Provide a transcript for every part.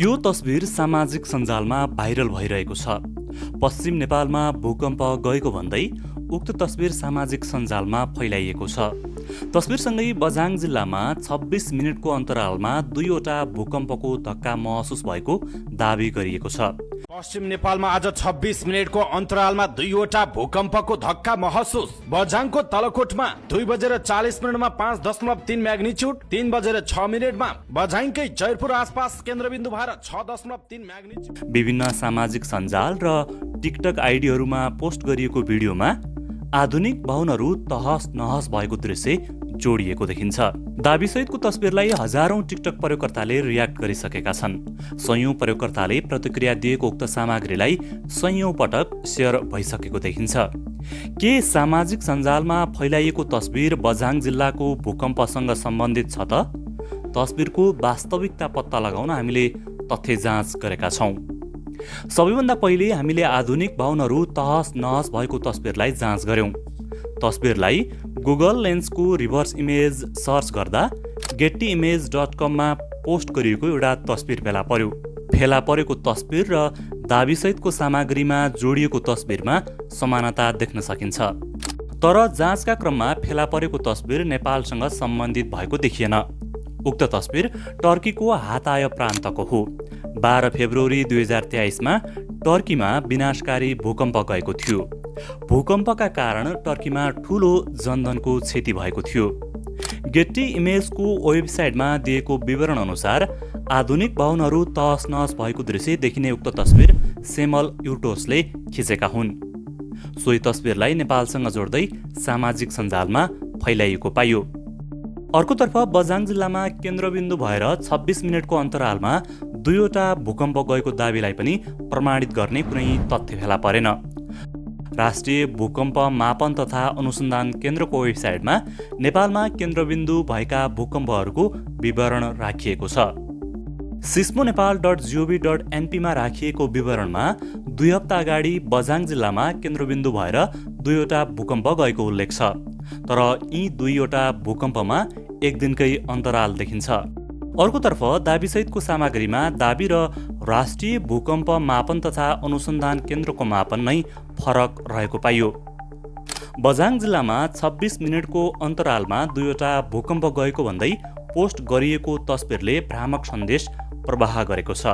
यो तस्बिर सामाजिक सञ्जालमा भाइरल भइरहेको छ। पश्चिम नेपालमा भूकम्प गएको भन्दै उक्त तस्बिर सामाजिक सञ्जालमा फैलाइएको छ। तस्बिरसँगै बझाङ जिल्लामा 26 मिनेटको अन्तरालमा 2वटा भूकम्पको धक्का महसुस भएको दावी गरिएको छ। पश्चिम नेपालमा आज 26 मिनेटको अन्तरालमा 2वटा भूकम्पको धक्का महसुस। बझाङको तलकोटमा 2:40 5.3 म्याग्निच्युड, 3:06 बझाङकै जयपुर आसपास केन्द्रबिन्दु भएर 6.3 म्याग्निच्युड। विभिन्न सामाजिक सञ्जाल र टिकटक आइडीहरूमा पोस्ट गरिएको भिडियोमा आधुनिक भवनहरू तहस नहस भएको दृश्य जोडिएको देखिन्छ। दाबीसहितको तस्बिरलाई हजारौं टिकटक प्रयोगकर्ताले रियाक्ट गरिसकेका छन्। सयौं प्रयोगकर्ताले प्रतिक्रिया दिएको उक्त सामग्रीलाई सयौं पटक सेयर भइसकेको देखिन्छ। के सामाजिक सञ्जालमा फैलाइएको तस्बिर बझाङ जिल्लाको भूकम्पसँग सम्बन्धित छ त? तस्बिरको वास्तविकता पत्ता लगाउन हामीले तथ्य जाँच गरेका छौं। सबैभन्दा पहिले हामीले आधुनिक भवनहरू तहस नहस भएको तस्बिरलाई जाँच गर्यौं। तस्बिरलाई गुगल लेन्सको रिभर्स इमेज सर्च गर्दा gettyimage.com मा पोस्ट गरिएको एउटा तस्बिर फेला पर्यो। फेला परेको तस्बिर र दाबीसहितको सामग्रीमा जोडिएको तस्बिरमा समानता देख्न सकिन्छ। तर जाँचका क्रममा फेला परेको तस्बिर नेपालसँग सम्बन्धित भएको देखिएन। उक्त तस्बिर टर्कीको हाताय प्रान्तको हो। 12 फेब्रुअरी 2023 मा टर्कीमा विनाशकारी भूकम्प गएको थियो। भूकम्पका कारण टर्कीमा ठूलो जनधनको क्षति भएको थियो। गेट्टी इमेजको वेबसाइटमा दिएको विवरण अनुसार आधुनिक भवनहरू तहस नहस भएको दृश्य देखिने उक्त तस्बिर सेमल युटोसले खिचेका हुन्। सोही तस्बिरलाई नेपालसँग जोड्दै सामाजिक सञ्जालमा फैलाइएको पाइयो। अर्कोतर्फ बझाङ जिल्लामा केन्द्रबिन्दु भएर 26 मिनेटको अन्तरालमा 2वटा भूकम्प गएको दावीलाई पनि प्रमाणित गर्ने कुनै तथ्य फेला परेन। राष्ट्रिय भूकम्प मापन तथा अनुसन्धान केन्द्रको वेबसाइटमा नेपालमा केन्द्रबिन्दु भएका भूकम्पहरूको विवरण राखिएको छ। sismonepal.gov.np मा राखिएको विवरणमा 2 हप्ता अगाडि बझाङ जिल्लामा केन्द्रबिन्दु भएर 2वटा भूकम्प गएको उल्लेख छ। तर यी 2वटा भूकम्पमा एक दिनकै अन्तराल देखिन्छ। अर्कोतर्फ दाबीसहितको सामग्रीमा दाबी र राष्ट्रिय भूकम्प मापन तथा अनुसन्धान केन्द्रको मापन नै फरक रहेको पाइयो। बझाङ जिल्लामा 26 मिनेटको अन्तरालमा 2वटा भूकम्प गएको भन्दै पोस्ट गरिएको तस्बिरले भ्रामक सन्देश प्रवाह गरेको छ।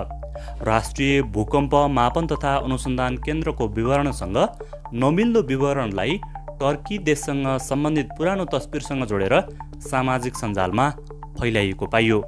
राष्ट्रिय भूकम्प मापन तथा अनुसन्धान केन्द्रको विवरणसँग नमिल्दो विवरणलाई टर्की देशसँग सम्बन्धित पुरानो तस्बिरसँग जोडेर सामाजिक सञ्जालमा फैलाइएको पाइयो।